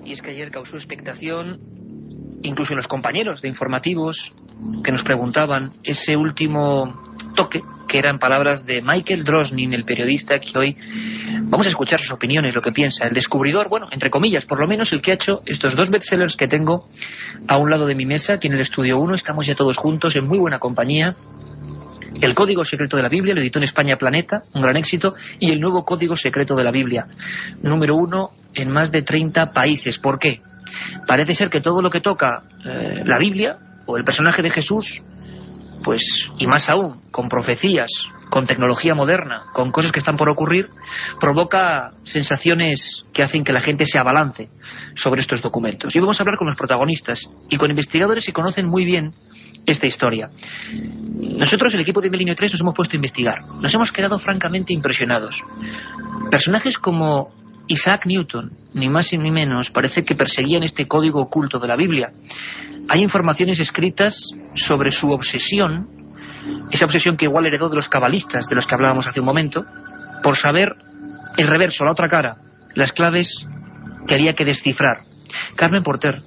Y es que ayer causó expectación, incluso en los compañeros de informativos que nos preguntaban ese último toque, que eran palabras de Michael Drosnin, el periodista que hoy vamos a escuchar sus opiniones, lo que piensa. El descubridor, bueno, entre comillas, por lo menos el que ha hecho estos dos bestsellers que tengo a un lado de mi mesa, aquí en el Estudio 1, estamos ya todos juntos en muy buena compañía. El Código Secreto de la Biblia, lo editó en España Planeta, un gran éxito, y el nuevo Código Secreto de la Biblia, número 1 en más de 30 países. ¿Por qué? Parece ser que todo lo que toca la Biblia, o el personaje de Jesús, pues, y más aún, con profecías, con tecnología moderna, con cosas que están por ocurrir, provoca sensaciones que hacen que la gente se abalance sobre estos documentos. Y vamos a hablar con los protagonistas y con investigadores que conocen muy bien esta historia. Nosotros, el equipo de Milenio 3, nos hemos puesto a investigar. Nos hemos quedado francamente impresionados. Personajes como Isaac Newton, ni más ni menos, parece que perseguían este código oculto de la Biblia. Hay informaciones escritas sobre su obsesión, esa obsesión que igual heredó de los cabalistas, de los que hablábamos hace un momento, por saber el reverso, la otra cara, las claves que había que descifrar. Carmen Porter,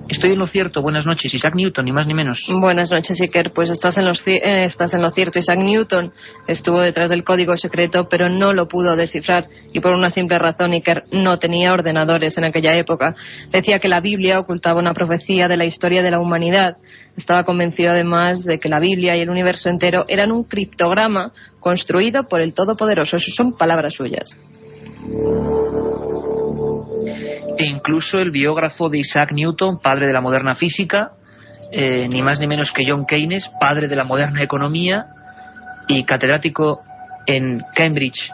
estoy en lo cierto. Buenas noches. Isaac Newton, ni más ni menos. Buenas noches, Iker. Pues estás en lo cierto. Isaac Newton estuvo detrás del código secreto, pero no lo pudo descifrar. Y por una simple razón, Iker, no tenía ordenadores en aquella época. Decía que la Biblia ocultaba una profecía de la historia de la humanidad. Estaba convencido además de que la Biblia y el universo entero eran un criptograma construido por el Todopoderoso. Esas son palabras suyas. E incluso el biógrafo de Isaac Newton, padre de la moderna física, ni más ni menos que John Keynes, padre de la moderna economía y catedrático en Cambridge,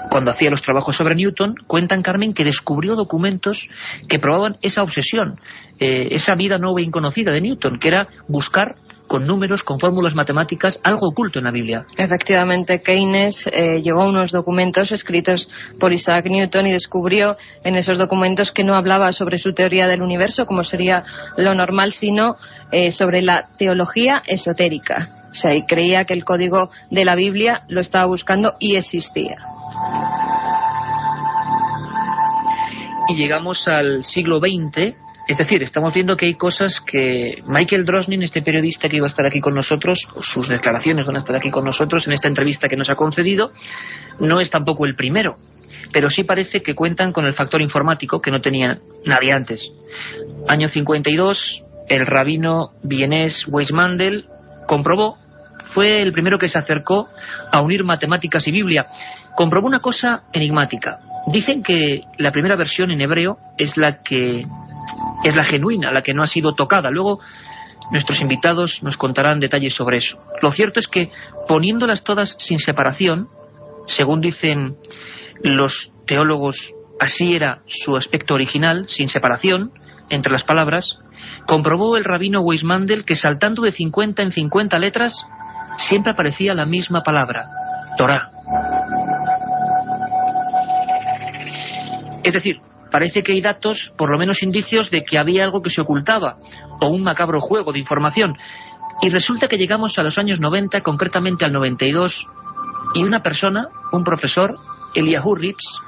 cuando hacía los trabajos sobre Newton, cuentan, Carmen, que descubrió documentos que probaban esa obsesión, esa vida nueva e inconocida de Newton, que era buscar con números, con fórmulas matemáticas, algo oculto en la Biblia. Efectivamente, Keynes llevó unos documentos escritos por Isaac Newton y descubrió en esos documentos que no hablaba sobre su teoría del universo, como sería lo normal, sino sobre la teología esotérica. O sea, y creía que el código de la Biblia lo estaba buscando y existía. Y llegamos al siglo XX. Es decir, estamos viendo que hay cosas que Michael Drosnin, este periodista que iba a estar aquí con nosotros, sus declaraciones van a estar aquí con nosotros en esta entrevista que nos ha concedido, no es tampoco el primero, pero sí parece que cuentan con el factor informático que no tenía nadie antes. Año 52, el rabino vienés Weizmandel comprobó, fue el primero que se acercó a unir matemáticas y Biblia, comprobó una cosa enigmática. Dicen que la primera versión en hebreo es la genuina, la que no ha sido tocada. Luego nuestros invitados nos contarán detalles sobre eso. Lo cierto es que poniéndolas todas sin separación, según dicen los teólogos, así era su aspecto original, sin separación entre las palabras, comprobó el rabino Weizmandel que saltando de 50 en 50 letras siempre aparecía la misma palabra, Torá. Es decir, parece que hay datos, por lo menos indicios, de que había algo que se ocultaba, o un macabro juego de información. Y resulta que llegamos a los años 90, concretamente al 92, y una persona, un profesor, Eliyahu Rips,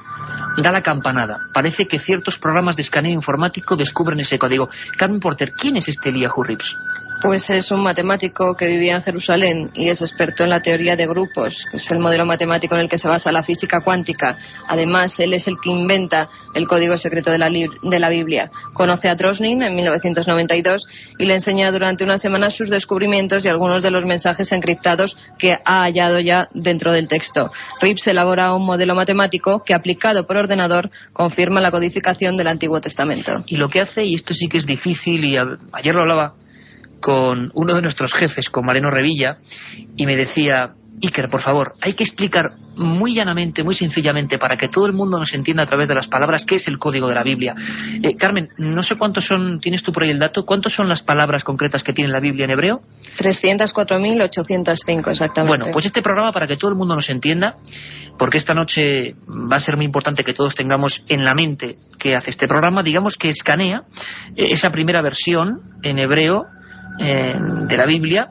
da la campanada. Parece que ciertos programas de escaneo informático descubren ese código. Carmen Porter, ¿quién es este Eliyahu Rips? Pues es un matemático que vivía en Jerusalén y es experto en la teoría de grupos, que es el modelo matemático en el que se basa la física cuántica. Además, él es el que inventa el código secreto de la Biblia. Conoce a Drosnin en 1992 y le enseña durante una semana sus descubrimientos y algunos de los mensajes encriptados que ha hallado ya dentro del texto. Rips elabora un modelo matemático que, aplicado por ordenador, confirma la codificación del Antiguo Testamento. Y lo que hace, y esto sí que es difícil, y ayer lo hablaba con uno de nuestros jefes, con Mariano Revilla, y me decía, Iker, por favor, hay que explicar muy llanamente, muy sencillamente, para que todo el mundo nos entienda a través de las palabras, qué es el código de la Biblia. Carmen, no sé cuántos son, ¿tienes tú por ahí el dato? ¿Cuántos son las palabras concretas que tiene la Biblia en hebreo? 304.805, exactamente. Bueno, pues este programa, para que todo el mundo nos entienda, porque esta noche va a ser muy importante que todos tengamos en la mente qué hace este programa, digamos que escanea esa primera versión en hebreo de la Biblia,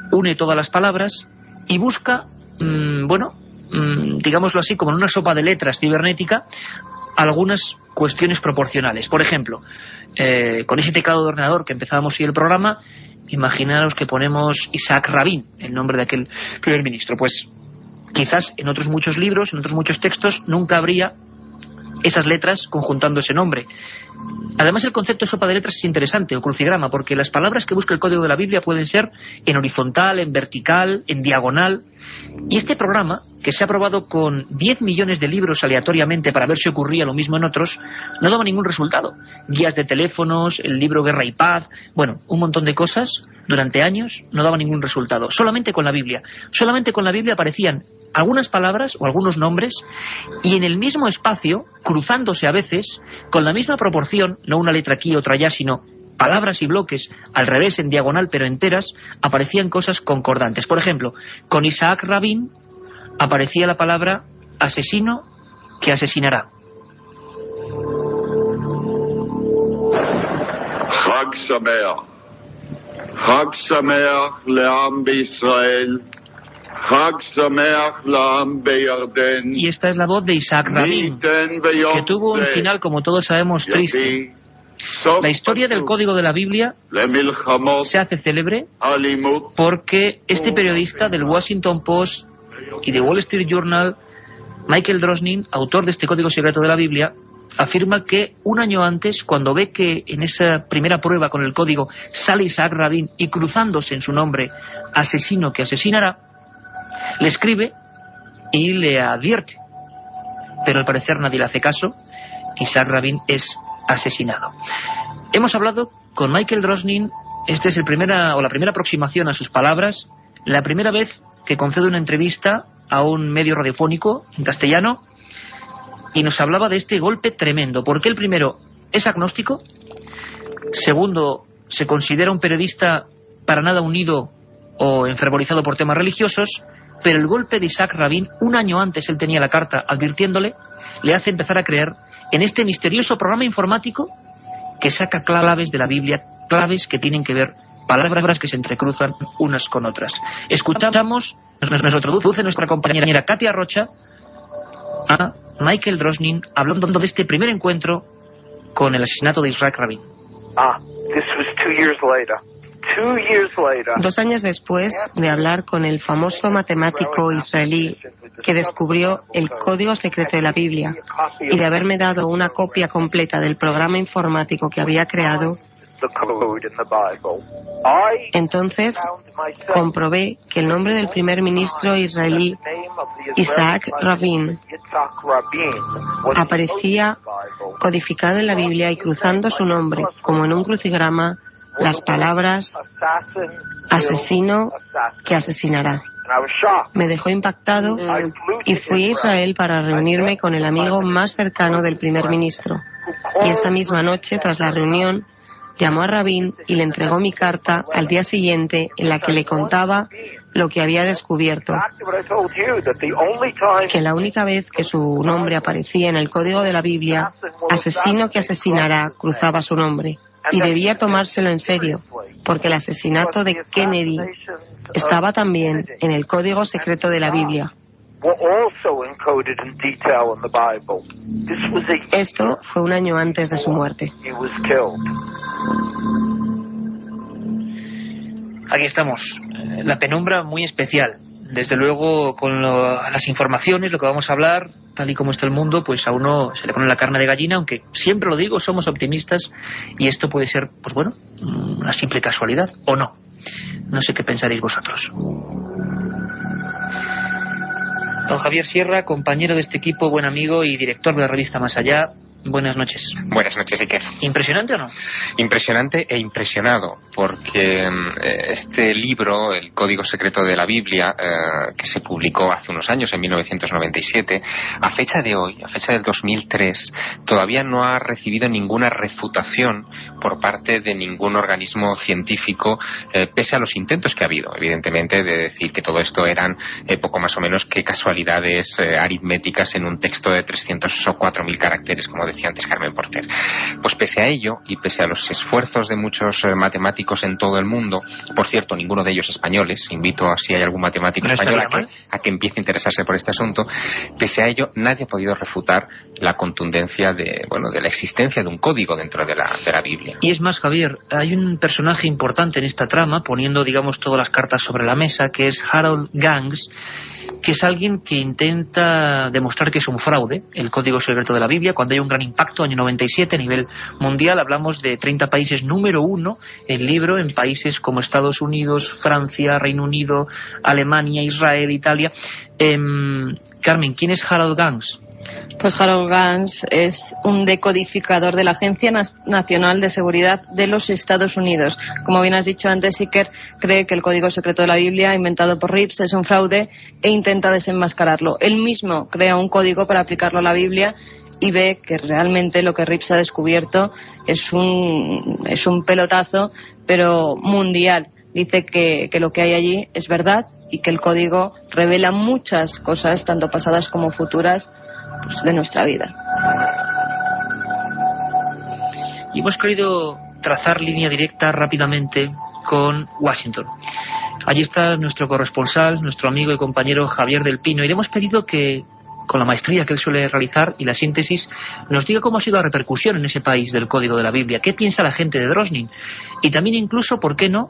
une todas las palabras y busca, digámoslo así, como en una sopa de letras cibernética, algunas cuestiones proporcionales. Por ejemplo, con ese teclado de ordenador que empezábamos hoy el programa, imaginaros que ponemos Isaac Rabin, el nombre de aquel primer ministro. Pues quizás en otros muchos libros, en otros muchos textos, nunca habría esas letras conjuntando ese nombre. Además, el concepto de sopa de letras es interesante, o crucigrama, porque las palabras que busca el código de la Biblia pueden ser en horizontal, en vertical, en diagonal. Y este programa, que se ha probado con 10 millones de libros aleatoriamente para ver si ocurría lo mismo en otros, no daba ningún resultado. Guías de teléfonos, el libro Guerra y Paz, bueno, un montón de cosas, durante años no daba ningún resultado. Solamente con la Biblia aparecían algunas palabras o algunos nombres, y en el mismo espacio, cruzándose a veces, con la misma proporción, no una letra aquí, otra allá, sino palabras y bloques al revés, en diagonal, pero enteras, aparecían cosas concordantes. Por ejemplo, con Isaac Rabin aparecía la palabra asesino que asesinará. Chag Sameach. Chag Sameach le'am Israel. Chag Sameach le'am beYarden. Y esta es la voz de Isaac Rabin, que tuvo un final, como todos sabemos, triste. La historia del código de la Biblia se hace célebre porque este periodista del Washington Post y de Wall Street Journal, Michael Drosnin, autor de este código secreto de la Biblia, afirma que un año antes, cuando ve que en esa primera prueba con el código sale Isaac Rabin y cruzándose en su nombre asesino que asesinará, le escribe y le advierte. Pero al parecer nadie le hace caso. Isaac Rabin es asesinado. Hemos hablado con Michael Drosnin. Esta es la primera aproximación a sus palabras, la primera vez que concede una entrevista a un medio radiofónico en castellano, y nos hablaba de este golpe tremendo, porque el primero es agnóstico, segundo, se considera un periodista para nada unido o enfervorizado por temas religiosos, pero el golpe de Isaac Rabin, un año antes él tenía la carta advirtiéndole, le hace empezar a creer en este misterioso programa informático que saca claves de la Biblia, claves que tienen que ver, palabras que se entrecruzan unas con otras. Escuchamos, nos introduce nuestra compañera Katia Rocha a Michael Drosnin hablando de este primer encuentro con el asesinato de Isaac Rabin. This was 2 years later. 2 years later. 2 años después de hablar con el famoso matemático israelí que descubrió el código secreto de la Biblia y de haberme dado una copia completa del programa informático que había creado, entonces comprobé que el nombre del primer ministro israelí, Isaac Rabin, aparecía codificado en la Biblia y cruzando su nombre, como en un crucigrama, las palabras asesino que asesinará. Me dejó impactado y fui a Israel para reunirme con el amigo más cercano del primer ministro. Y esa misma noche, tras la reunión, llamó a Rabin y le entregó mi carta al día siguiente, en la que le contaba lo que había descubierto, que la única vez que su nombre aparecía en el código de la Biblia, asesino que asesinará, cruzaba su nombre. Y debía tomárselo en serio, porque el asesinato de Kennedy estaba también en el código secreto de la Biblia. Esto fue un año antes de su muerte. Aquí estamos, la penumbra muy especial. Desde luego, con las informaciones, lo que vamos a hablar, tal y como está el mundo, pues a uno se le pone la carne de gallina, aunque siempre lo digo, somos optimistas, y esto puede ser, pues bueno, una simple casualidad, o no. No sé qué pensaréis vosotros. Don Javier Sierra, compañero de este equipo, buen amigo y director de la revista Más Allá. Buenas noches. Buenas noches, Iker. ¿Impresionante o no? Impresionante e impresionado, porque este libro, El Código Secreto de la Biblia, que se publicó hace unos años, en 1997, a fecha de hoy, a fecha del 2003, todavía no ha recibido ninguna refutación por parte de ningún organismo científico, pese a los intentos que ha habido, evidentemente, de decir que todo esto eran poco más o menos que casualidades aritméticas en un texto de 300 o 4.000 caracteres, como decía antes Carmen Porter. Pues Pues pese a ello, y pese a los esfuerzos de muchos matemáticos en todo el mundo, por cierto, ninguno de ellos españoles, invito a si hay algún matemático español a que empiece a interesarse por este asunto, pese a ello, nadie ha podido refutar la contundencia de la existencia de un código dentro de la Biblia. Y es más, Javier, hay un personaje importante en esta trama, poniendo, digamos, todas las cartas sobre la mesa, que es Harold Gangs, que es alguien que intenta demostrar que es un fraude, el código secreto de la Biblia, cuando hay un gran impacto, año 97, a nivel mundial. Hablamos de 30 países, número 1 el libro, en países como Estados Unidos, Francia, Reino Unido, Alemania, Israel, Italia. Carmen, ¿quién es Harold Gangs? Pues Harold Gangs es un decodificador de la Agencia Nacional de Seguridad de los Estados Unidos. Como bien has dicho antes, Iker cree que el código secreto de la Biblia, inventado por Rips, es un fraude e intenta desenmascararlo. Él mismo crea un código para aplicarlo a la Biblia y ve que realmente lo que Rips ha descubierto es un pelotazo, pero mundial. Dice que lo que hay allí es verdad y que el código revela muchas cosas, tanto pasadas como futuras, pues, de nuestra vida. Y hemos querido trazar línea directa rápidamente con Washington. Allí está nuestro corresponsal, nuestro amigo y compañero Javier del Pino, y le hemos pedido que, con la maestría que él suele realizar y la síntesis, nos diga cómo ha sido la repercusión en ese país del código de la Biblia, qué piensa la gente de Drosnin, y también incluso, ¿por qué no?,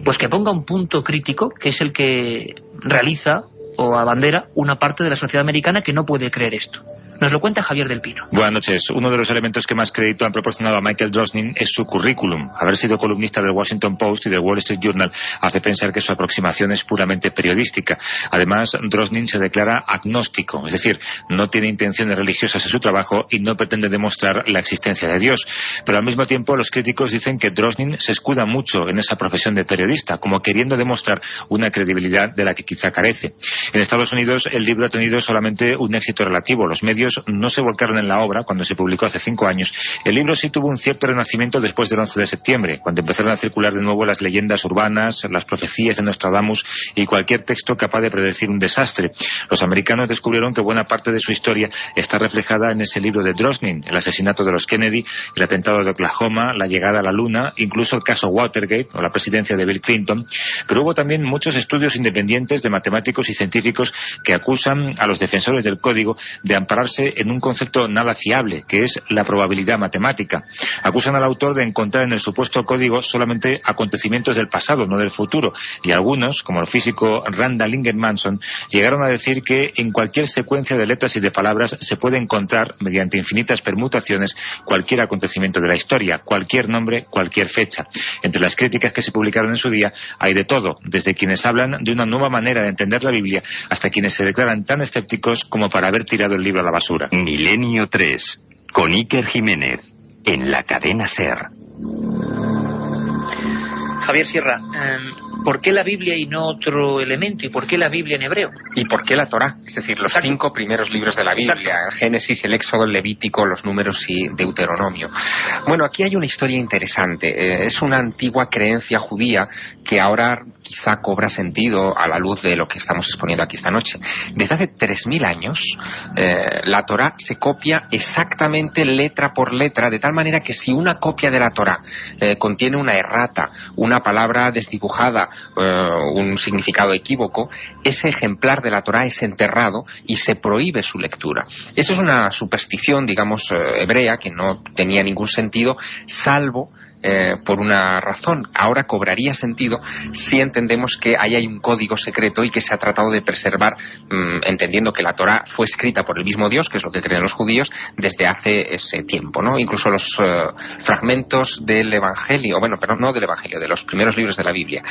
pues que ponga un punto crítico, que es el que realiza o abandera una parte de la sociedad americana que no puede creer esto. Nos lo cuenta Javier del Pino. Buenas noches. Uno de los elementos que más crédito han proporcionado a Michael Drosnin es su currículum. Haber sido columnista del Washington Post y del Wall Street Journal hace pensar que su aproximación es puramente periodística. Además, Drosnin se declara agnóstico, es decir, no tiene intenciones religiosas en su trabajo y no pretende demostrar la existencia de Dios. Pero al mismo tiempo, los críticos dicen que Drosnin se escuda mucho en esa profesión de periodista, como queriendo demostrar una credibilidad de la que quizá carece. En Estados Unidos, el libro ha tenido solamente un éxito relativo. Los medios no se volcaron en la obra cuando se publicó hace 5 años. El libro sí tuvo un cierto renacimiento después del 11 de septiembre, cuando empezaron a circular de nuevo las leyendas urbanas, las profecías de Nostradamus y cualquier texto capaz de predecir un desastre. Los americanos descubrieron que buena parte de su historia está reflejada en ese libro de Drosnin: el asesinato de los Kennedy, el atentado de Oklahoma, la llegada a la Luna, incluso el caso Watergate o la presidencia de Bill Clinton. Pero hubo también muchos estudios independientes de matemáticos y científicos que acusan a los defensores del código de ampararse en un concepto nada fiable, que es la probabilidad matemática. Acusan al autor de encontrar en el supuesto código solamente acontecimientos del pasado, no del futuro, y algunos, como el físico Randall Ingermanson, llegaron a decir que en cualquier secuencia de letras y de palabras se puede encontrar, mediante infinitas permutaciones, cualquier acontecimiento de la historia, cualquier nombre, cualquier fecha. Entre las críticas que se publicaron en su día hay de todo, desde quienes hablan de una nueva manera de entender la Biblia hasta quienes se declaran tan escépticos como para haber tirado el libro a la basura. Milenio 3, con Iker Jiménez, en la cadena SER. Javier Sierra, ¿por qué la Biblia y no otro elemento? ¿Y por qué la Biblia en hebreo? ¿Y por qué la Torá? Es decir, los 5 primeros libros de la Biblia: el Génesis, el Éxodo, el Levítico, los Números y Deuteronomio. Bueno, aquí hay una historia interesante. Es una antigua creencia judía que ahora quizá cobra sentido a la luz de lo que estamos exponiendo aquí esta noche. Desde hace 3000 años, la Torá se copia exactamente letra por letra, de tal manera que si una copia de la Torá contiene una errata, una palabra desdibujada, un significado equívoco, ese ejemplar de la Torá es enterrado y se prohíbe su lectura. Eso es una superstición, digamos, hebrea, que no tenía ningún sentido, salvo por una razón. Ahora cobraría sentido si entendemos que ahí hay un código secreto y que se ha tratado de preservar, entendiendo que la Torá fue escrita por el mismo Dios, que es lo que creen los judíos, desde hace ese tiempo, ¿no? Incluso los fragmentos del Evangelio, bueno, pero no del Evangelio, de los primeros libros de la Biblia,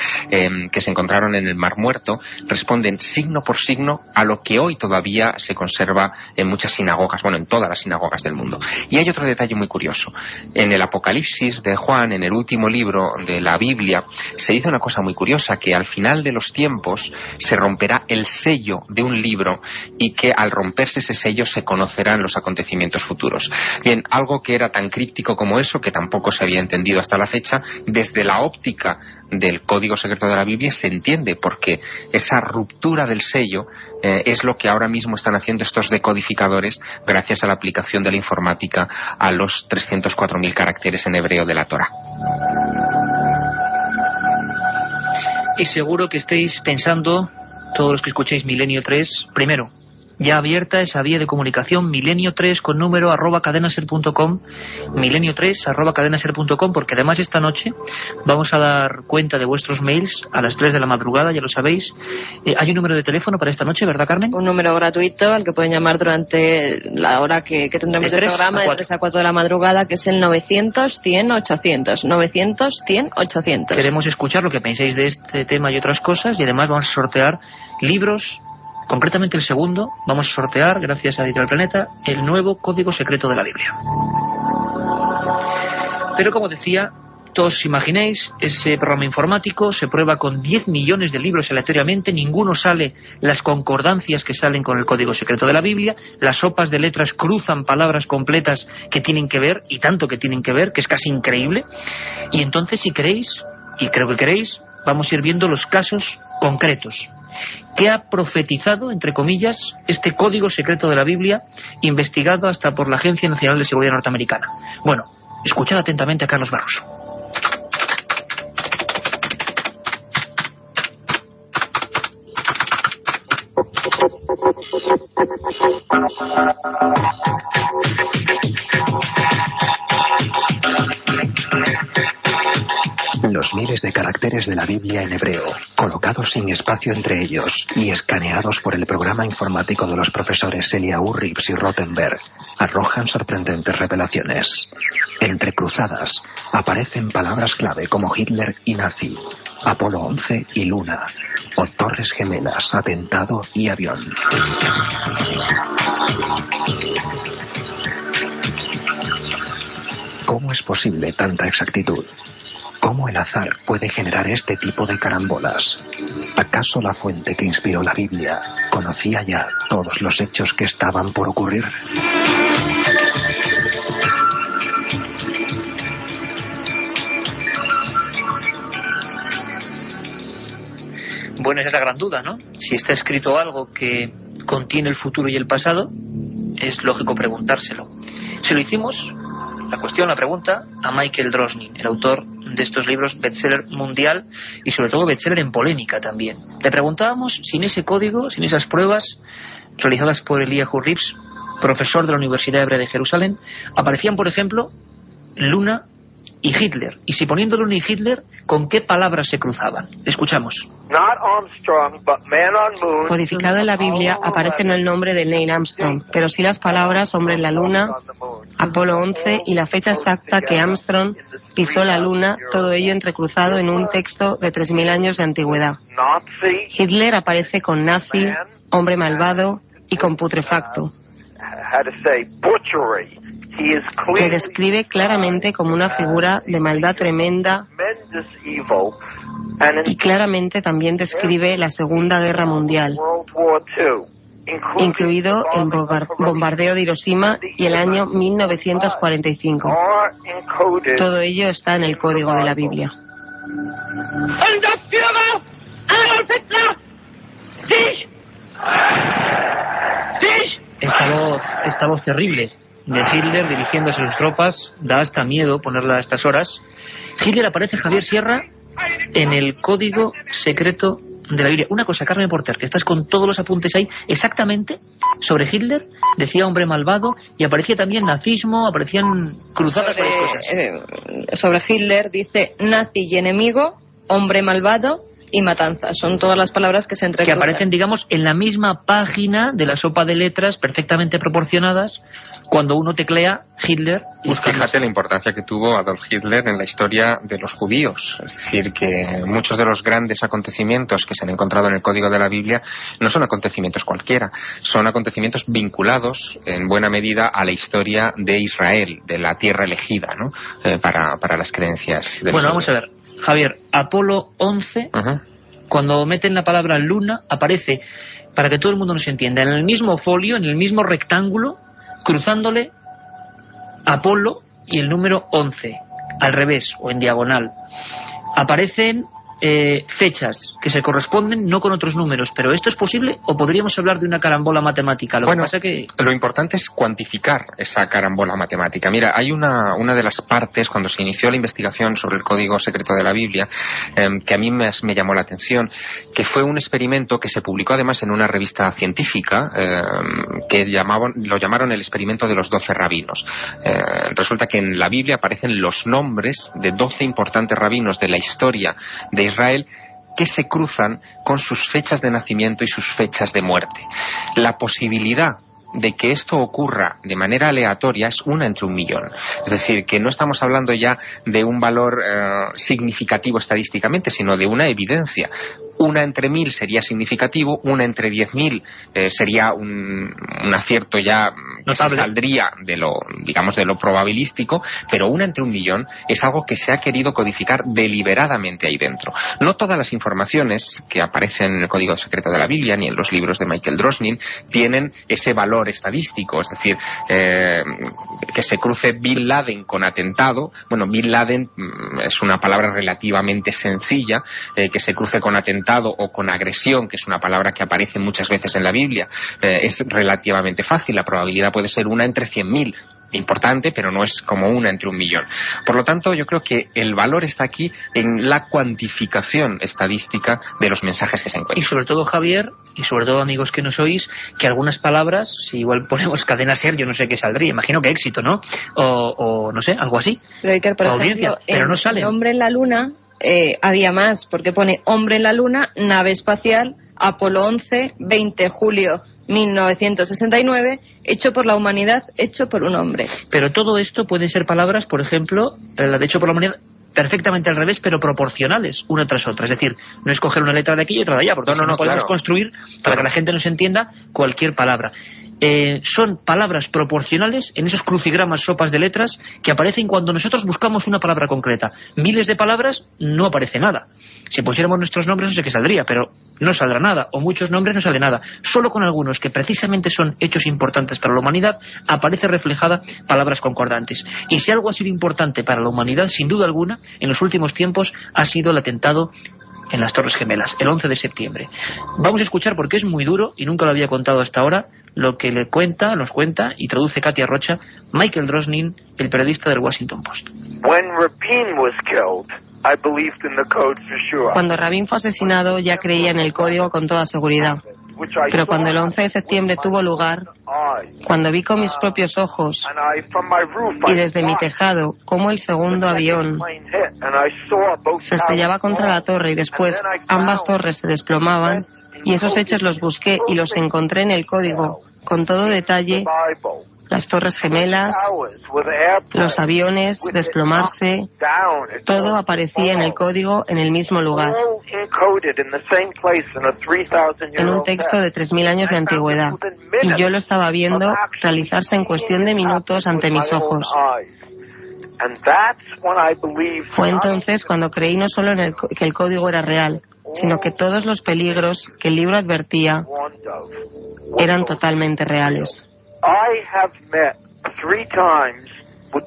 que se encontraron en el Mar Muerto, responden signo por signo a lo que hoy todavía se conserva en muchas sinagogas, bueno, en todas las sinagogas del mundo. Y hay otro detalle muy curioso. En el Apocalipsis de Juan Juan, en el último libro de la Biblia, se dice una cosa muy curiosa, que al final de los tiempos se romperá el sello de un libro y que al romperse ese sello se conocerán los acontecimientos futuros. Bien, algo que era tan críptico como eso, que tampoco se había entendido hasta la fecha, desde la óptica del código secreto de la Biblia se entiende, porque esa ruptura del sello es lo que ahora mismo están haciendo estos decodificadores gracias a la aplicación de la informática a los 304.000 caracteres en hebreo de la Torá. Y seguro que estéis pensando, todos los que escuchéis Milenio 3, primero, ya abierta esa vía de comunicación, milenio3 con número @cadenaser.com, milenio3 @cadenaser.com, porque además esta noche vamos a dar cuenta de vuestros mails a las 3 de la madrugada, ya lo sabéis. Hay un número de teléfono para esta noche, ¿verdad, Carmen? Un número gratuito al que pueden llamar durante la hora que tendremos de programa, de 3 a 4 de la madrugada, que es el 900-100-800. 900-100-800. Queremos escuchar lo que penséis de este tema y otras cosas, y además vamos a sortear libros. Concretamente el segundo, vamos a sortear, gracias a Editorial Planeta, el nuevo código secreto de la Biblia. Pero como decía, todos os imaginéis, ese programa informático se prueba con 10 millones de libros aleatoriamente, ninguno sale las concordancias que salen con el código secreto de la Biblia, las sopas de letras cruzan palabras completas que tienen que ver, y tanto que tienen que ver, que es casi increíble. Y entonces, si queréis, y creo que queréis, vamos a ir viendo los casos concretos. ¿Qué ha profetizado, entre comillas, este código secreto de la Biblia, investigado hasta por la Agencia Nacional de Seguridad Norteamericana? Bueno, escuchad atentamente a Carlos Barroso. Los miles de caracteres de la Biblia en hebreo, colocados sin espacio entre ellos y escaneados por el programa informático de los profesores Eliyahu Rips y Rothenberg, arrojan sorprendentes revelaciones. Entrecruzadas aparecen palabras clave como Hitler y nazi, Apolo 11 y luna, o torres gemelas, atentado y avión. ¿Cómo es posible tanta exactitud? ¿Cómo el azar puede generar este tipo de carambolas? ¿Acaso la fuente que inspiró la Biblia conocía ya todos los hechos que estaban por ocurrir? Bueno, esa es la gran duda, ¿no? Si está escrito algo que contiene el futuro y el pasado, es lógico preguntárselo. Se lo hicimos, la pregunta, a Michael Drosnin, el autor de estos libros, bestseller mundial y sobre todo bestseller en polémica también. Le preguntábamos si en ese código, sin esas pruebas realizadas por Eliyahu Rips, profesor de la Universidad Hebrea de Jerusalén, aparecían, por ejemplo, Luna y Hitler. Y si poniendo Luna y Hitler, ¿con qué palabras se cruzaban? Escuchamos. Codificado en la Biblia aparece no el nombre de Neil Armstrong, pero sí las palabras hombre en la luna, Apolo 11 y la fecha exacta que Armstrong pisó la luna, todo ello entrecruzado en un texto de 3.000 años de antigüedad. Hitler aparece con nazi, hombre malvado y con putrefacto, que describe claramente como una figura de maldad tremenda, y claramente también describe la Segunda Guerra Mundial, incluido el bombardeo de Hiroshima y el año 1945. Todo ello está en el código de la Biblia. Esta voz terrible de Hitler dirigiéndose a sus tropas da hasta miedo ponerla a estas horas. Hitler aparece, Javier Sierra, en el código secreto de la Biblia. Una cosa, Carmen Porter, que estás con todos los apuntes ahí, exactamente sobre Hitler, decía hombre malvado, y aparecía también nazismo, aparecían cruzadas varias cosas. Sobre Hitler dice nazi y enemigo, hombre malvado y matanza. Son todas las palabras que se entrecruzan. Que aparecen, digamos, en la misma página de la sopa de letras, perfectamente proporcionadas, cuando uno teclea Hitler... Fíjate la importancia que tuvo Adolf Hitler en la historia de los judíos. Es decir, que muchos de los grandes acontecimientos que se han encontrado en el Código de la Biblia no son acontecimientos cualquiera, son acontecimientos vinculados en buena medida a la historia de Israel, de la tierra elegida, ¿no? Para las creencias de los Bueno, vamos a ver, Javier, Apolo 11, cuando meten la palabra luna, aparece, para que todo el mundo nos entienda, en el mismo folio, en el mismo rectángulo, cruzándole Apolo y el número 11, al revés o en diagonal. Aparecen fechas que se corresponden no con otros números, pero ¿esto es posible o podríamos hablar de una carambola matemática? Lo que pasa que... Lo importante es cuantificar esa carambola matemática. Mira, hay una de las partes, cuando se inició la investigación sobre el Código Secreto de la Biblia, que a mí me llamó la atención, que fue un experimento que se publicó además en una revista científica, que lo llamaron el experimento de los 12 rabinos. Resulta que en la Biblia aparecen los nombres de 12 importantes rabinos de la historia de Israel que se cruzan con sus fechas de nacimiento y sus fechas de muerte. La posibilidad de que esto ocurra de manera aleatoria es 1 entre 1.000.000. Es decir, que no estamos hablando ya de un valor significativo estadísticamente, sino de una evidencia. 1 entre 1.000 sería significativo, 1 entre 10.000 sería un acierto ya que se saldría de lo, digamos, de lo probabilístico, pero 1 entre 1.000.000 es algo que se ha querido codificar deliberadamente ahí dentro. No todas las informaciones que aparecen en el Código Secreto de la Biblia ni en los libros de Michael Drosnin tienen ese valor estadístico, es decir, que se cruce Bin Laden con atentado. Bueno, Bin Laden es una palabra relativamente sencilla, que se cruce con atentado o con agresión, que es una palabra que aparece muchas veces en la Biblia, es relativamente fácil. La probabilidad puede ser 1 entre 100.000. Importante, pero no es como 1 entre 1.000.000. Por lo tanto, yo creo que el valor está aquí en la cuantificación estadística de los mensajes que se encuentran. Y sobre todo, Javier, y sobre todo, amigos que nos oís, que algunas palabras, si igual ponemos cadena ser, yo no sé qué saldría, imagino que éxito, ¿no? O no sé, algo así. Pero hay que, por ejemplo, pero no salen. El hombre en la luna había más, porque pone hombre en la luna, nave espacial, Apolo 11, 20 de julio 1969, hecho por la humanidad, hecho por un hombre. Pero todo esto pueden ser palabras, por ejemplo, la de hecho por la humanidad, perfectamente al revés, pero proporcionales, una tras otra. Es decir, no es coger una letra de aquí y otra de allá, porque no podemos construir, para que la gente nos entienda, cualquier palabra. Son palabras proporcionales en esos crucigramas, sopas de letras, que aparecen cuando nosotros buscamos una palabra concreta. Miles de palabras, no aparece nada. Si pusiéramos nuestros nombres no sé qué saldría, pero no saldrá nada, o muchos nombres no sale nada. Solo con algunos que precisamente son hechos importantes para la humanidad aparece reflejada palabras concordantes. Y si algo ha sido importante para la humanidad, sin duda alguna, en los últimos tiempos ha sido el atentado en las Torres Gemelas, el 11 de septiembre. Vamos a escuchar, porque es muy duro y nunca lo había contado hasta ahora, lo que nos cuenta y traduce Katia Rocha, Michael Drosnin, el periodista del Washington Post. Cuando Rabin fue asesinado ya creía en el código con toda seguridad. Pero cuando el 11 de septiembre tuvo lugar, cuando vi con mis propios ojos y desde mi tejado cómo el segundo avión se estrellaba contra la torre y después ambas torres se desplomaban, y esos hechos los busqué y los encontré en el código, con todo detalle, las torres gemelas, los aviones, desplomarse, todo aparecía en el código en el mismo lugar, en un texto de 3.000 años de antigüedad, y yo lo estaba viendo realizarse en cuestión de minutos ante mis ojos. Fue entonces cuando creí no solo que el código era real, sino que todos los peligros que el libro advertía eran totalmente reales.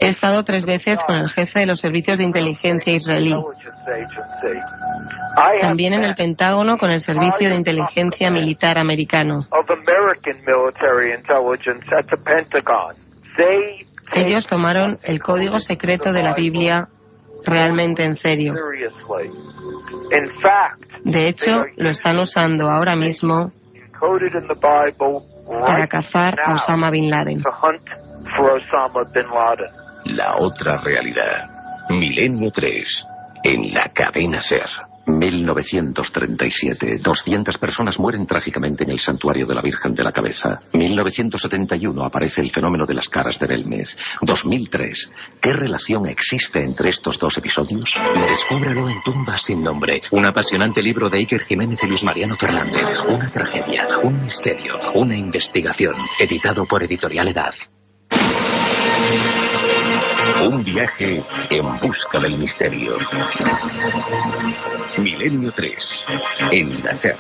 He estado 3 veces con el jefe de los servicios de inteligencia israelí. También en el Pentágono con el servicio de inteligencia militar americano. Ellos tomaron el código secreto de la Biblia realmente en serio. De hecho, lo están usando ahora mismo para cazar a Osama Bin Laden. La otra realidad. Milenio 3. En la cadena SER. 1937. 200 personas mueren trágicamente en el santuario de la Virgen de la Cabeza. 1971 aparece el fenómeno de las caras de Belmez. 2003. ¿Qué relación existe entre estos dos episodios? Descúbralo en Tumbas sin nombre. Un apasionante libro de Iker Jiménez y Luis Mariano Fernández. Una tragedia, un misterio, una investigación. Editado por Editorial Edad. Un viaje en busca del misterio. Milenio 3, en la SER.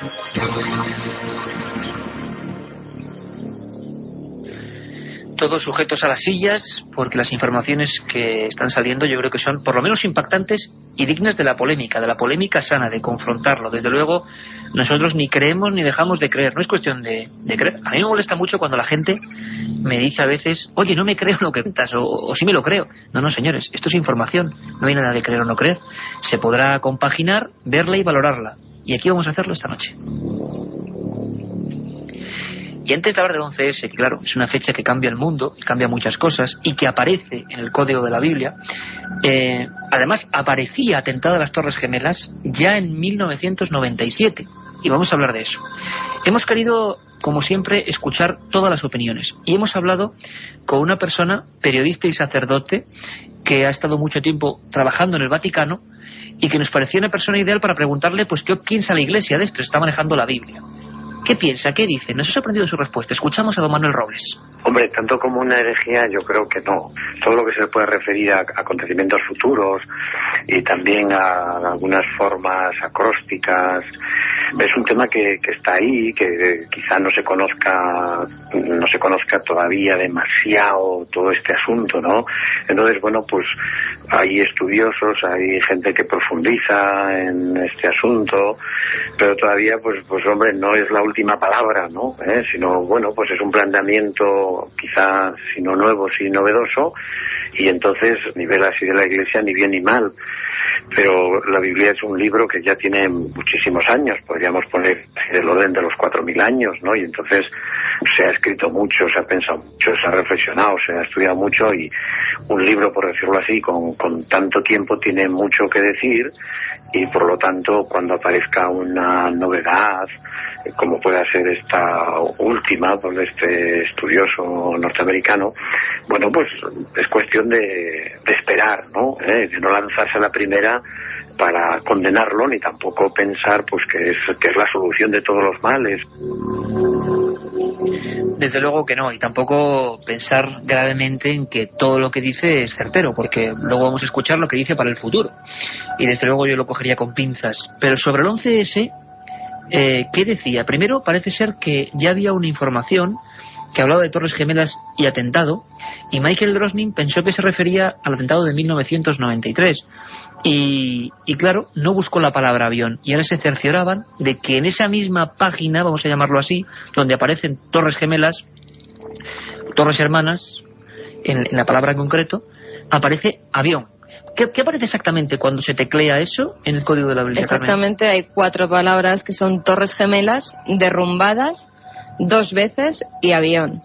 Todos sujetos a las sillas, porque las informaciones que están saliendo yo creo que son por lo menos impactantes y dignas de la polémica sana, de confrontarlo. Desde luego, nosotros ni creemos ni dejamos de creer. No es cuestión de creer. A mí me molesta mucho cuando la gente me dice a veces, oye, no me creo lo que cuentas, o sí me lo creo. No, señores, esto es información. No hay nada de creer o no creer. Se podrá compaginar, verla y valorarla. Y aquí vamos a hacerlo esta noche. Y antes de hablar del 11S, que claro, es una fecha que cambia el mundo, y cambia muchas cosas, y que aparece en el Código de la Biblia, además aparecía atentado a las Torres Gemelas ya en 1997, y vamos a hablar de eso. Hemos querido, como siempre, escuchar todas las opiniones, y hemos hablado con una persona, periodista y sacerdote, que ha estado mucho tiempo trabajando en el Vaticano, y que nos parecía una persona ideal para preguntarle pues qué piensa la Iglesia de esto, está manejando la Biblia. ¿Qué piensa? ¿Qué dice? Nos ha sorprendido su respuesta. Escuchamos a don Manuel Robles. Hombre, tanto como una herejía yo creo que no. Todo lo que se le puede referir a acontecimientos futuros y también a algunas formas acrósticas, es un tema que está ahí, que quizá no se conozca todavía demasiado todo este asunto, ¿no? Entonces, bueno, pues hay estudiosos, hay gente que profundiza en este asunto, pero todavía, pues hombre, no es la última palabra, ¿no? Sino, bueno, pues es un planteamiento quizá, si no nuevo, si novedoso, y entonces ni ver así de la Iglesia ni bien ni mal. Pero la Biblia es un libro que ya tiene muchísimos años, podríamos poner del orden de los 4.000 años, ¿no? Y entonces se ha escrito mucho, se ha pensado mucho, se ha reflexionado, se ha estudiado mucho, y un libro, por decirlo así, con tanto tiempo tiene mucho que decir, y por lo tanto cuando aparezca una novedad, como pueda ser esta última, por este estudioso norteamericano, bueno, pues es cuestión de esperar, ¿no? De no lanzarse a la primera para condenarlo, ni tampoco pensar pues que es la solución de todos los males. Desde luego que no, y tampoco pensar gravemente en que todo lo que dice es certero, porque luego vamos a escuchar lo que dice para el futuro, y desde luego yo lo cogería con pinzas. Pero sobre el 11S, ¿qué decía? Primero, parece ser que ya había una información que hablaba de Torres Gemelas y atentado, y Michael Drosnin pensó que se refería al atentado de 1993, y claro, no buscó la palabra avión, y ahora se cercioraban de que en esa misma página, vamos a llamarlo así, donde aparecen Torres Gemelas, Torres Hermanas, en la palabra en concreto, aparece avión. ¿Qué aparece exactamente cuando se teclea eso en el Código de la Biblia? Exactamente, Carmen? Hay 4 palabras que son Torres Gemelas, derrumbadas 2 veces y avión.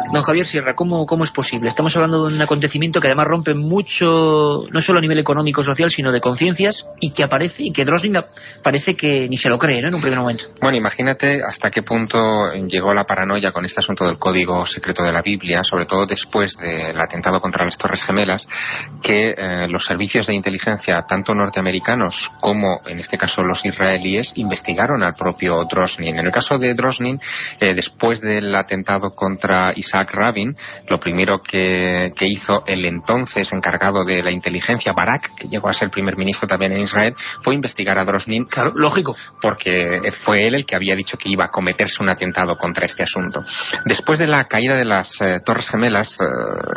Don Javier Sierra, ¿cómo es posible? Estamos hablando de un acontecimiento que además rompe mucho, no solo a nivel económico social, sino de conciencias, y que aparece, y que Drosnin parece que ni se lo cree, ¿no?, en un primer momento. Bueno, imagínate hasta qué punto llegó la paranoia con este asunto del Código Secreto de la Biblia, sobre todo después del atentado contra las Torres Gemelas, que los servicios de inteligencia, tanto norteamericanos como, en este caso, los israelíes, investigaron al propio Drosnin. En el caso de Drosnin, después del atentado contra Isaac Rabin, lo primero que hizo el entonces encargado de la inteligencia, Barak, que llegó a ser primer ministro también en Israel, fue investigar a Drosnin. Claro, lógico. Porque fue él el que había dicho que iba a cometerse un atentado contra este asunto. Después de la caída de las Torres Gemelas,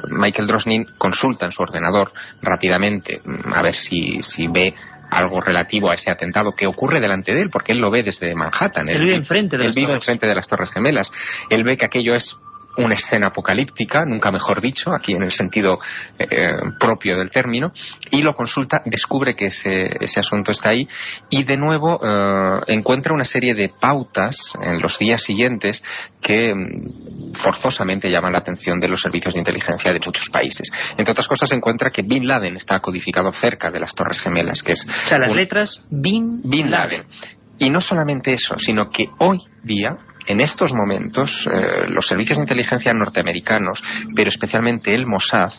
Michael Drosnin consulta en su ordenador rápidamente a ver si ve algo relativo a ese atentado que ocurre delante de él, porque él lo ve desde Manhattan. Él vive enfrente de las Torres Gemelas. Él ve que aquello es una escena apocalíptica, nunca mejor dicho, aquí en el sentido propio del término, y lo consulta, descubre que ese asunto está ahí, y de nuevo encuentra una serie de pautas en los días siguientes que forzosamente llaman la atención de los servicios de inteligencia de muchos países. Entre otras cosas, encuentra que Bin Laden está codificado cerca de las Torres Gemelas, que es... O sea, las letras Bin Laden. Y no solamente eso, sino que hoy día, en estos momentos, los servicios de inteligencia norteamericanos, pero especialmente el Mossad,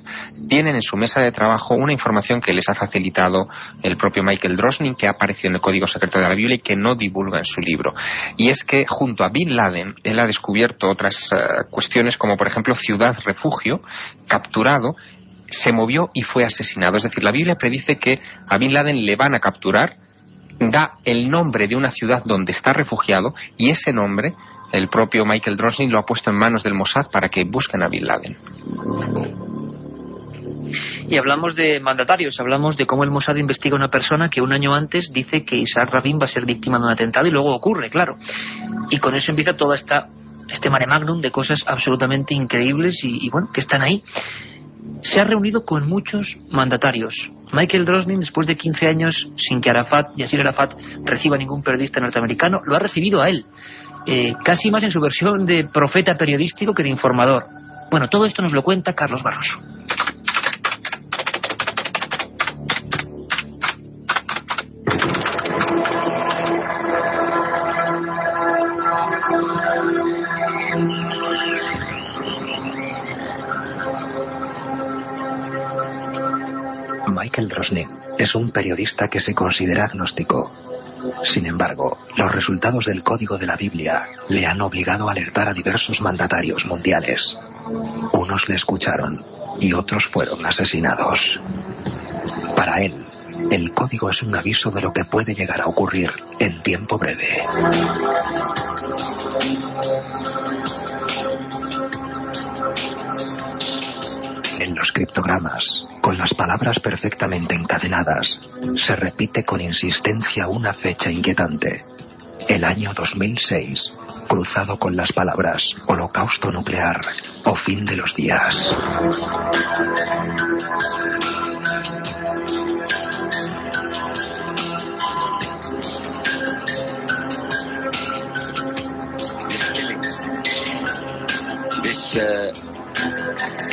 tienen en su mesa de trabajo una información que les ha facilitado el propio Michael Drosnin, que ha aparecido en el Código Secreto de la Biblia y que no divulga en su libro. Y es que junto a Bin Laden, él ha descubierto otras cuestiones como, por ejemplo, ciudad refugio, capturado, se movió y fue asesinado. Es decir, la Biblia predice que a Bin Laden le van a capturar, da el nombre de una ciudad donde está refugiado, y ese nombre el propio Michael Drosnin lo ha puesto en manos del Mossad para que busquen a Bin Laden. Y hablamos de mandatarios, hablamos de cómo el Mossad investiga a una persona que un año antes dice que Isaac Rabin va a ser víctima de un atentado, y luego ocurre, claro. Y con eso empieza toda este mare magnum de cosas absolutamente increíbles y bueno, que están ahí. Se ha reunido con muchos mandatarios. Michael Drosnin, después de 15 años sin que Yasir Arafat reciba ningún periodista norteamericano, lo ha recibido a él, casi más en su versión de profeta periodístico que de informador. Bueno, todo esto nos lo cuenta Carlos Barroso. Michael Drosnin es un periodista que se considera agnóstico. Sin embargo, los resultados del Código de la Biblia le han obligado a alertar a diversos mandatarios mundiales. Unos le escucharon y otros fueron asesinados. Para él, el Código es un aviso de lo que puede llegar a ocurrir en tiempo breve. En los criptogramas, con las palabras perfectamente encadenadas, se repite con insistencia una fecha inquietante. El año 2006, cruzado con las palabras holocausto nuclear o fin de los días.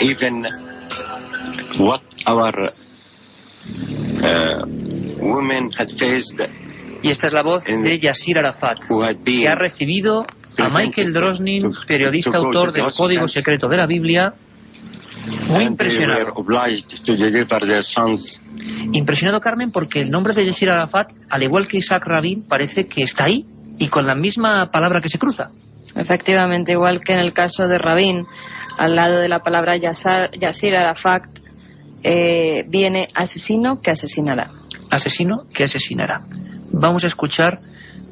Even what our women had faced. Y esta es la voz de Yasir Arafat, que ha recibido a Michael Drosnin, periodista autor del Código Secreto de la Biblia, muy impresionado. Impresionado, Carmen, porque el nombre de Yasir Arafat, al igual que Isaac Rabin, parece que está ahí y con la misma palabra que se cruza. Efectivamente, igual que en el caso de Rabin, al lado de la palabra Yasir Arafat viene asesino que asesinará. Asesino que asesinará. Vamos a escuchar,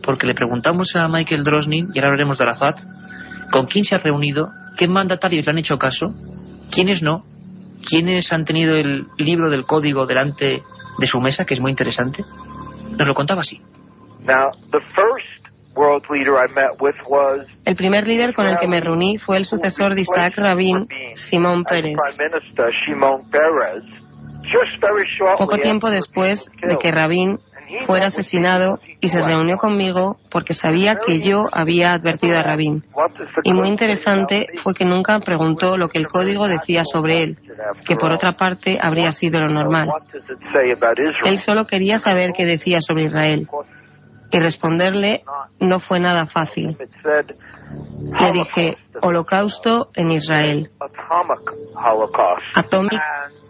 porque le preguntamos a Michael Drosnin, y ahora hablaremos de Arafat, con quién se ha reunido, qué mandatarios le han hecho caso, quiénes no, quiénes han tenido el libro del código delante de su mesa, que es muy interesante. Nos lo contaba así. Now, the first world leader I met with was el primer líder con el que me reuní fue el sucesor de Isaac Rabin, Shimon Peres. Poco tiempo después de que Rabin fuera asesinado, y se reunió conmigo porque sabía que yo había advertido a Rabin. Y muy interesante fue que nunca preguntó lo que el código decía sobre él, que por otra parte habría sido lo normal. Él solo quería saber qué decía sobre Israel. Y responderle no fue nada fácil. Le dije, holocausto en Israel. Atomic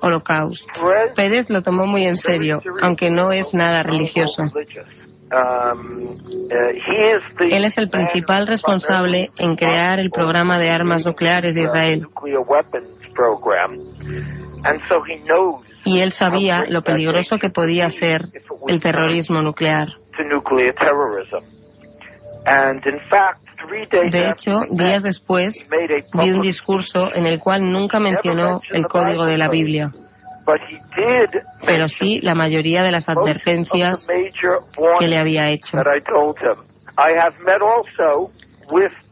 Holocaust. Pérez lo tomó muy en serio, aunque no es nada religioso. Él es el principal responsable en crear el programa de armas nucleares de Israel. Y él sabía lo peligroso que podía ser el terrorismo nuclear. De hecho, días después, di un discurso en el cual nunca mencionó el código de la Biblia, pero sí la mayoría de las advertencias que le había hecho.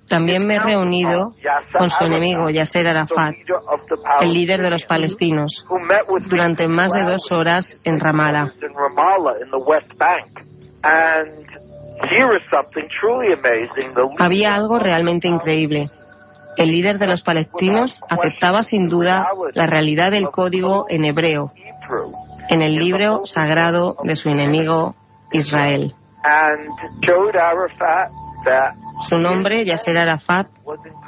También me he reunido con su enemigo, Yasser Arafat, el líder de los palestinos, durante más de 2 horas en Ramallah. Había algo realmente increíble. El líder de los palestinos aceptaba sin duda la realidad del código en hebreo, en el libro sagrado de su enemigo Israel. Su nombre, Yasser Arafat,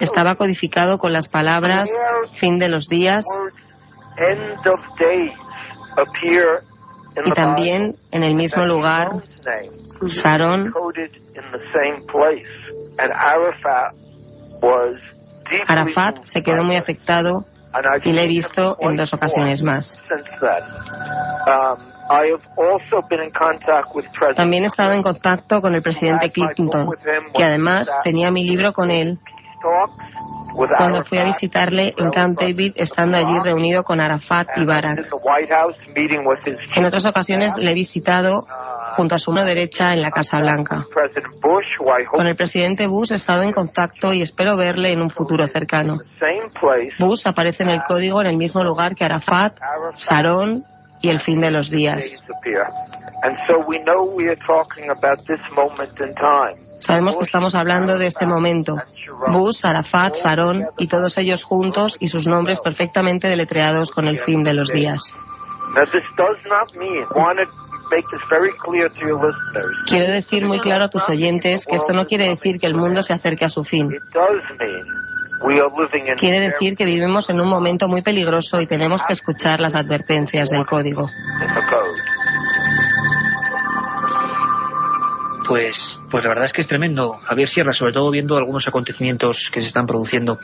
estaba codificado con las palabras fin de los días y también en el mismo lugar Sharon. Arafat se quedó muy afectado y le he visto en 2 ocasiones más. También he estado en contacto con el presidente Clinton, que además tenía mi libro con él cuando fui a visitarle en Camp David, estando allí reunido con Arafat y Barak. En otras ocasiones le he visitado junto a su mano derecha en la Casa Blanca. Con el presidente Bush he estado en contacto y espero verle en un futuro cercano. Bush aparece en el código en el mismo lugar que Arafat, Sharon y el fin de los días. Sabemos que estamos hablando de este momento. Bush, Arafat, Sharon y todos ellos juntos y sus nombres perfectamente deletreados con el fin de los días. Quiero decir muy claro a tus oyentes que esto no quiere decir que el mundo se acerque a su fin. Quiere decir que vivimos en un momento muy peligroso y tenemos que escuchar las advertencias del código. Pues la verdad es que es tremendo, Javier Sierra, sobre todo viendo algunos acontecimientos que se están produciendo,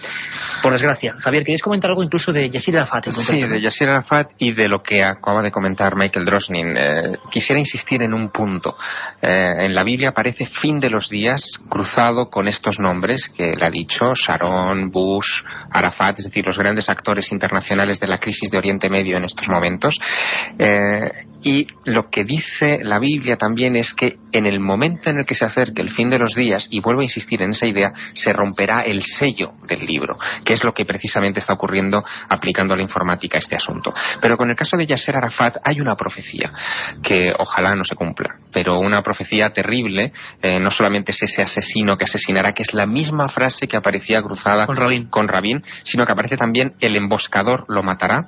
por desgracia. Javier, ¿queréis comentar algo incluso de Yasser Arafat? Sí, de Yasser Arafat y de lo que acaba de comentar Michael Drosnin. Quisiera insistir en un punto. En la Biblia aparece fin de los días cruzado con estos nombres que le ha dicho Sharon, Bush, Arafat, es decir, los grandes actores internacionales de la crisis de Oriente Medio en estos momentos. Y lo que dice la Biblia también es que en el momento en el que se acerque el fin de los días, y vuelvo a insistir en esa idea, se romperá el sello del libro, que es lo que precisamente está ocurriendo aplicando a la informática este asunto. Pero con el caso de Yasser Arafat hay una profecía que ojalá no se cumpla, pero una profecía terrible. No solamente es ese asesino que asesinará, que es la misma frase que aparecía cruzada con Rabin, sino que aparece también el emboscador lo matará,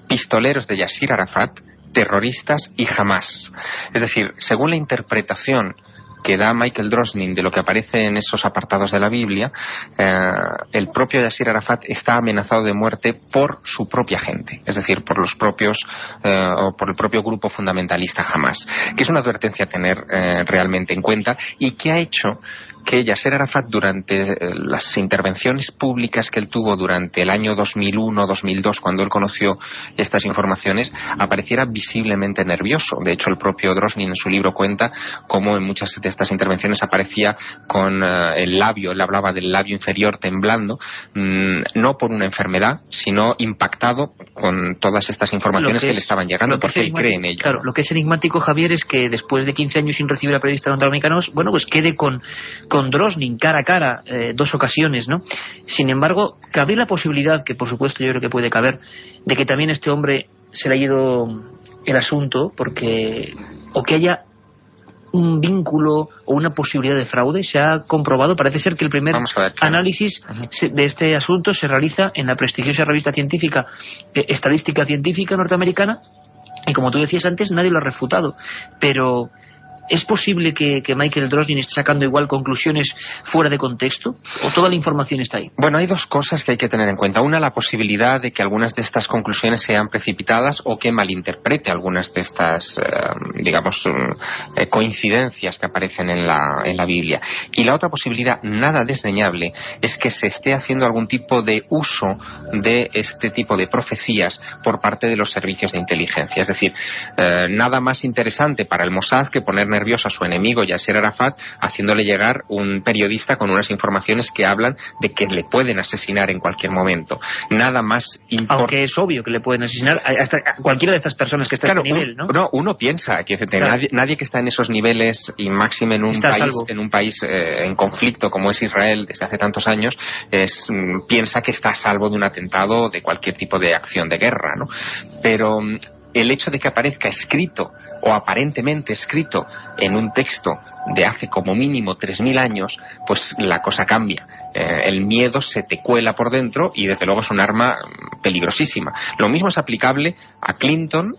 pistoleros de Yasser Arafat, terroristas y Hamas. Es decir, según la interpretación que da Michael Drosnin de lo que aparece en esos apartados de la Biblia, el propio Yasser Arafat está amenazado de muerte por su propia gente, es decir, por los propios o por el propio grupo fundamentalista Hamas, que es una advertencia a tener realmente en cuenta y que ha hecho que Yasser Arafat, durante las intervenciones públicas que él tuvo durante el año 2001-2002, cuando él conoció estas informaciones, apareciera visiblemente nervioso. De hecho, el propio Drosnin en su libro cuenta cómo en muchas de estas intervenciones aparecía con el labio, él hablaba del labio inferior temblando, no por una enfermedad, sino impactado con todas estas informaciones que le estaban llegando, porque él cree en ello. Claro, lo que es enigmático, Javier, es que después de 15 años sin recibir a periodistas norteamericanos, bueno, pues quede con Drosnin cara a cara 2 ocasiones, ¿no? Sin embargo, cabe la posibilidad, que por supuesto yo creo que puede caber, de que también este hombre se le ha ido el asunto porque o que haya un vínculo o una posibilidad de fraude. Se ha comprobado, parece ser que el primer análisis de este asunto se realiza en la prestigiosa revista científica Estadística Científica norteamericana, y como tú decías antes, nadie lo ha refutado. Pero ¿es posible que Michael Drosnin esté sacando igual conclusiones fuera de contexto? ¿O toda la información está ahí? Bueno, hay 2 cosas que hay que tener en cuenta. Una, la posibilidad de que algunas de estas conclusiones sean precipitadas o que malinterprete algunas de estas, coincidencias que aparecen en la Biblia. Y la otra posibilidad, nada desdeñable, es que se esté haciendo algún tipo de uso de este tipo de profecías por parte de los servicios de inteligencia. Es decir, nada más interesante para el Mossad que poner nervioso a su enemigo Yasser Arafat, haciéndole llegar un periodista con unas informaciones que hablan de que le pueden asesinar en cualquier momento. Nada más importante. Aunque es obvio que le pueden asesinar hasta cualquiera de estas personas que está en este nivel, ¿no? Uno piensa que nadie que está en esos niveles, y máxime en un país en conflicto como es Israel desde hace tantos años, piensa que está a salvo de un atentado o de cualquier tipo de acción de guerra, ¿no? Pero el hecho de que aparezca escrito o aparentemente escrito en un texto de hace como mínimo 3000 años, pues la cosa cambia. El miedo se te cuela por dentro y desde luego es un arma peligrosísima. Lo mismo es aplicable a Clinton,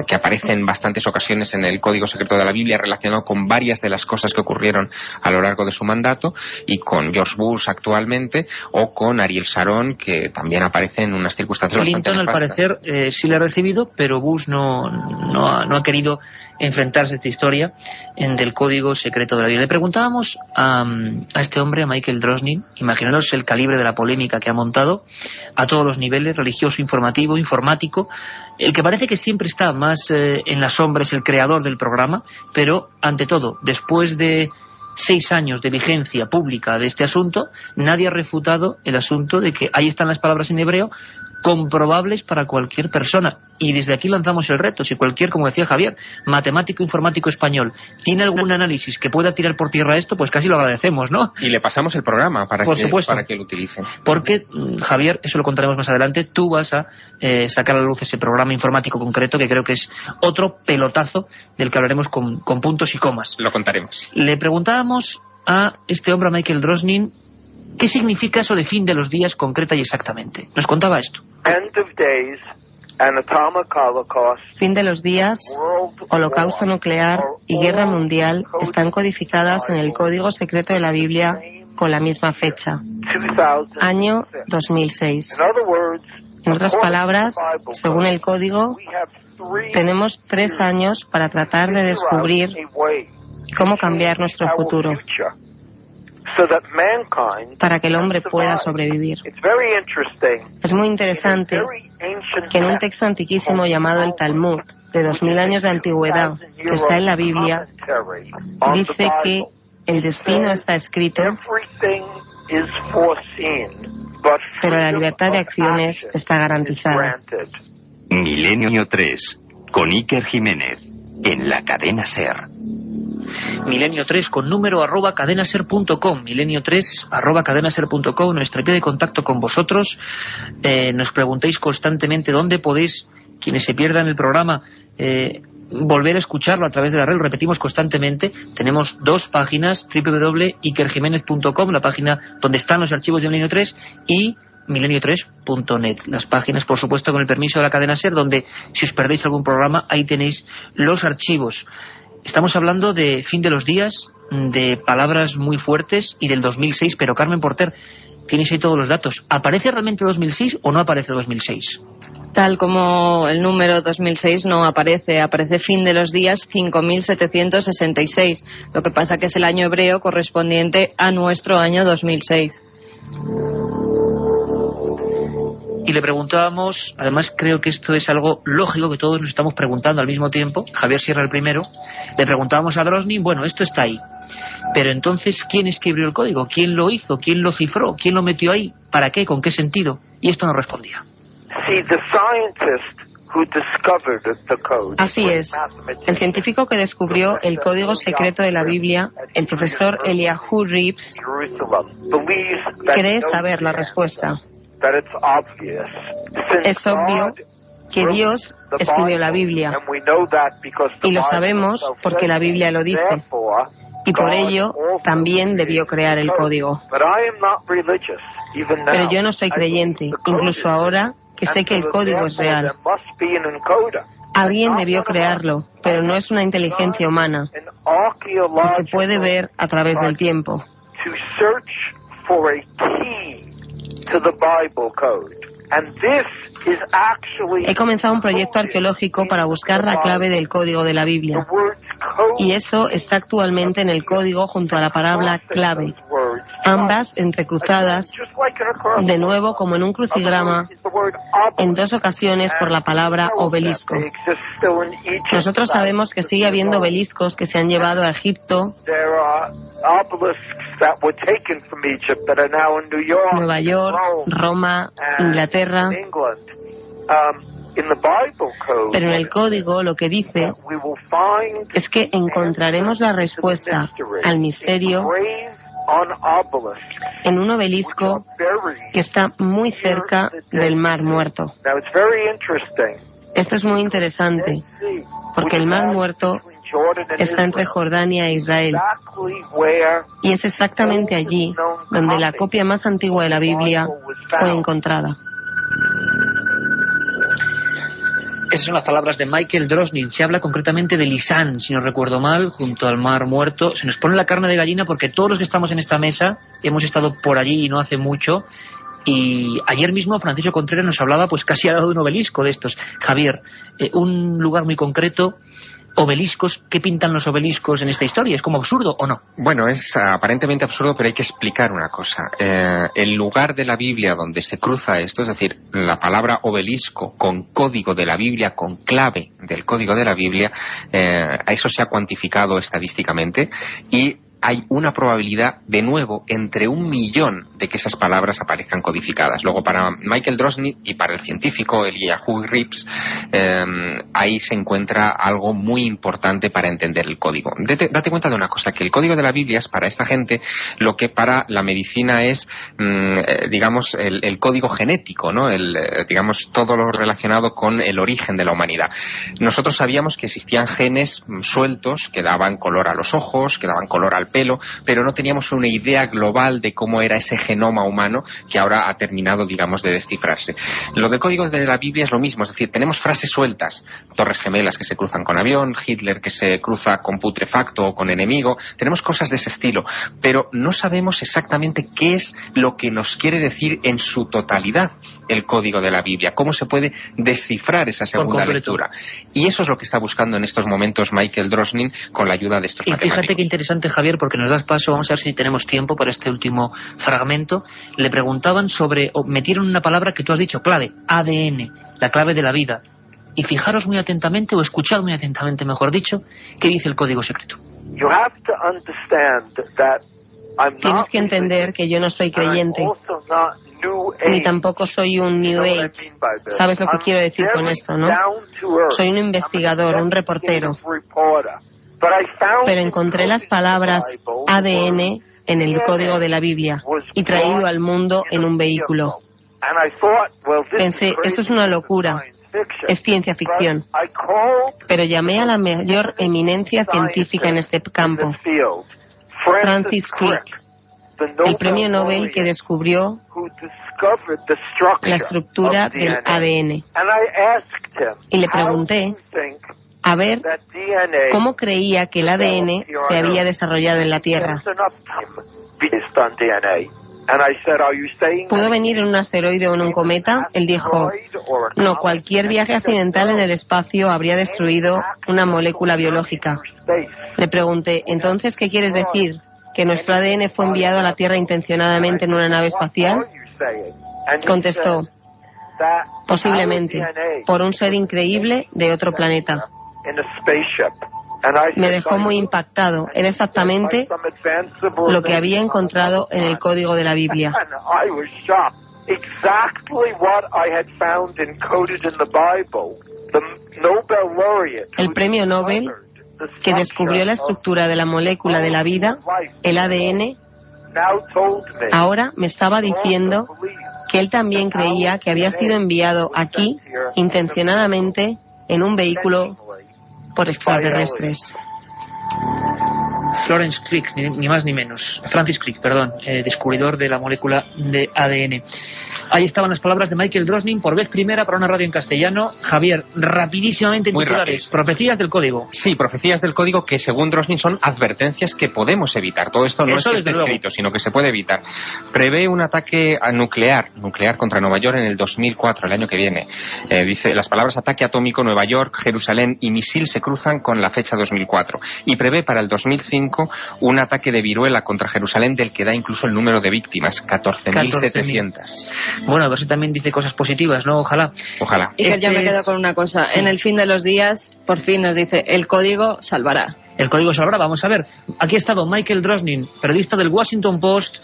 que aparece en bastantes ocasiones en el Código Secreto de la Biblia relacionado con varias de las cosas que ocurrieron a lo largo de su mandato, y con George Bush actualmente, o con Ariel Sharon, que también aparece en unas circunstancias Clinton, bastante nefastas. al parecer, sí le ha recibido, pero Bush no ha querido enfrentarse a esta historia del Código Secreto de la Biblia. Le preguntábamos a este hombre, a Michael Drosnin, imaginaros el calibre de la polémica que ha montado a todos los niveles, religioso, informativo, informático. El que parece que siempre está más en la sombra es el creador del programa, pero ante todo, después de 6 años de vigencia pública de este asunto, nadie ha refutado el asunto de que ahí están las palabras en hebreo comprobables para cualquier persona. Y desde aquí lanzamos el reto. Si cualquier, como decía Javier, matemático informático español tiene algún análisis que pueda tirar por tierra esto, pues casi lo agradecemos, ¿no? Y le pasamos el programa para que lo utilicen. Porque, Javier, eso lo contaremos más adelante, tú vas a sacar a la luz ese programa informático concreto, que creo que es otro pelotazo del que hablaremos con puntos y comas. Lo contaremos. Le preguntábamos a este hombre, a Michael Drosnin, ¿qué significa eso de fin de los días concreta y exactamente? Nos contaba esto. Fin de los días, holocausto nuclear y guerra mundial están codificadas en el Código Secreto de la Biblia con la misma fecha, año 2006. En otras palabras, según el Código, tenemos 3 años para tratar de descubrir cómo cambiar nuestro futuro, para que el hombre pueda sobrevivir. Es muy interesante que en un texto antiquísimo llamado el Talmud, de 2000 años de antigüedad, que está en la Biblia, dice que el destino está escrito, pero la libertad de acciones está garantizada. Milenio 3, con Iker Jiménez, en la cadena SER. Milenio 3 con número @cadenaser.com, Milenio 3 @cadenaser.com, nuestra vía de contacto con vosotros. Nos preguntéis constantemente dónde podéis, quienes se pierdan el programa, volver a escucharlo a través de la red. Lo repetimos constantemente. Tenemos 2 páginas, www.ikerjimenez.com, la página donde están los archivos de Milenio 3, y milenio3.net, las páginas, por supuesto, con el permiso de la cadena SER, donde si os perdéis algún programa, ahí tenéis los archivos. Estamos hablando de fin de los días, de palabras muy fuertes y del 2006, pero Carmen Porter, tienes ahí todos los datos. ¿Aparece realmente 2006 o no aparece 2006? Tal como el número 2006 no aparece, aparece fin de los días 5766. Lo que pasa que es el año hebreo correspondiente a nuestro año 2006. Y le preguntábamos, además creo que esto es algo lógico que todos nos estamos preguntando al mismo tiempo, Javier Sierra el primero, le preguntábamos a Drosnin, bueno, esto está ahí, pero entonces, ¿quién escribió el código? ¿Quién lo hizo? ¿Quién lo cifró? ¿Quién lo metió ahí? ¿Para qué? ¿Con qué sentido? Y esto no respondía. Así es. El científico que descubrió el código secreto de la Biblia, el profesor Eliyahu Reeves, cree saber la respuesta. Es obvio que Dios escribió la Biblia, y lo sabemos porque la Biblia lo dice, y por ello también debió crear el código. Pero yo no soy creyente, incluso ahora que sé que el código es real. Alguien debió crearlo, pero no es una inteligencia humana, porque puede ver a través del tiempo. He comenzado un proyecto arqueológico para buscar la clave del código de la Biblia, y eso está actualmente en el código junto a la palabra clave, ambas entrecruzadas, de nuevo como en un crucigrama, en 2 ocasiones por la palabra obelisco. Nosotros sabemos que sigue habiendo obeliscos que se han llevado a Egipto, Nueva York, Roma, Inglaterra. Pero en el código lo que dice es que encontraremos la respuesta al misterio en un obelisco que está muy cerca del Mar Muerto. Esto es muy interesante, porque el Mar Muerto está entre Jordania e Israel, y es exactamente allí donde la copia más antigua de la Biblia fue encontrada. Esas son las palabras de Michael Drosnin. Se habla concretamente de Lisán, si no recuerdo mal, junto al Mar Muerto. Se nos pone la carne de gallina porque todos los que estamos en esta mesa hemos estado por allí y no hace mucho. Y ayer mismo Francisco Contreras nos hablaba pues casi al lado de un obelisco de estos. Javier, un lugar muy concreto, obeliscos. ¿Qué pintan los obeliscos en esta historia? ¿Es como absurdo o no? Bueno, es aparentemente absurdo, pero hay que explicar una cosa. El lugar de la Biblia donde se cruza esto, es decir, la palabra obelisco con código de la Biblia, con clave del código de la Biblia, a eso se ha cuantificado estadísticamente y hay una probabilidad, de nuevo, entre 1 millón de que esas palabras aparezcan codificadas. Luego, para Michael Drosnin y para el científico Eliyahu Rips, ahí se encuentra algo muy importante para entender el código. Date cuenta de una cosa, que el código de la Biblia es para esta gente lo que para la medicina es, digamos, el código genético, ¿no? Digamos, todo lo relacionado con el origen de la humanidad. Nosotros sabíamos que existían genes sueltos que daban color a los ojos, que daban color al pelo, pero no teníamos una idea global de cómo era ese genoma humano que ahora ha terminado, digamos, de descifrarse. Lo del código de la Biblia es lo mismo, es decir, tenemos frases sueltas, torres gemelas que se cruzan con avión, Hitler que se cruza con putrefacto o con enemigo, tenemos cosas de ese estilo, pero no sabemos exactamente qué es lo que nos quiere decir en su totalidad el código de la Biblia, cómo se puede descifrar esa segunda lectura. Y eso es lo que está buscando en estos momentos Michael Drosnin con la ayuda de estos matemáticos. Fíjate qué interesante, Javier, porque nos das paso, vamos a ver si tenemos tiempo para este último fragmento. Le preguntaban sobre, o metieron una palabra que tú has dicho, clave, ADN, la clave de la vida. Y fijaros muy atentamente, o escuchad muy atentamente, mejor dicho, qué dice el código secreto. Tienes que entender que yo no soy creyente, ni tampoco soy un New Age. ¿Sabes lo que quiero decir con esto, no? Soy un investigador, un reportero. Pero encontré las palabras ADN en el código de la Biblia y traído al mundo en un vehículo. Pensé, esto es una locura, es ciencia ficción. Pero llamé a la mayor eminencia científica en este campo, Francis Crick, el premio Nobel que descubrió la estructura del ADN. Y le pregunté a ver cómo creía que el ADN se había desarrollado en la Tierra. ¿Pudo venir en un asteroide o en un cometa? Él dijo, no, cualquier viaje accidental en el espacio habría destruido una molécula biológica. Le pregunté, ¿entonces qué quieres decir? ¿Que nuestro ADN fue enviado a la Tierra intencionadamente en una nave espacial? Contestó, posiblemente, por un ser increíble de otro planeta. Me dejó muy impactado. Era exactamente lo que había encontrado en el código de la Biblia. El premio Nobel que descubrió la estructura de la molécula de la vida, el ADN, ahora me estaba diciendo que él también creía que había sido enviado aquí intencionadamente en un vehículo por extraterrestres. Florence Crick, ni más ni menos. Francis Crick, perdón, descubridor de la molécula de ADN. Ahí estaban las palabras de Michael Drosnin por vez primera para una radio en castellano. Javier, rapidísimamente en titulares. Profecías del código. Sí, profecías del código que según Drosnin son advertencias que podemos evitar. Todo esto no es que esté escrito, sino que se puede evitar. Prevé un ataque nuclear contra Nueva York en el 2004, el año que viene. Dice, las palabras ataque atómico, Nueva York, Jerusalén y misil se cruzan con la fecha 2004. Y prevé para el 2005 un ataque de viruela contra Jerusalén del que da incluso el número de víctimas, 14.700. Bueno, a ver si también dice cosas positivas, ¿no? Ojalá. Ojalá. Y que yo me quedo con una cosa. En el fin de los días, por fin nos dice, el código salvará. El código salvará. Vamos a ver. Aquí ha estado Michael Drosnin, periodista del Washington Post,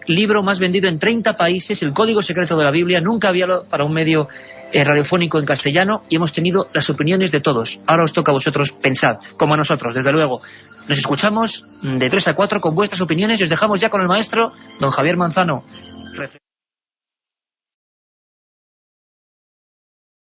libro más vendido en 30 países, el código secreto de la Biblia. Nunca había para un medio radiofónico en castellano y hemos tenido las opiniones de todos. Ahora os toca a vosotros pensar, como a nosotros, desde luego. Nos escuchamos de 3 a 4 con vuestras opiniones y os dejamos ya con el maestro, don Javier Manzano.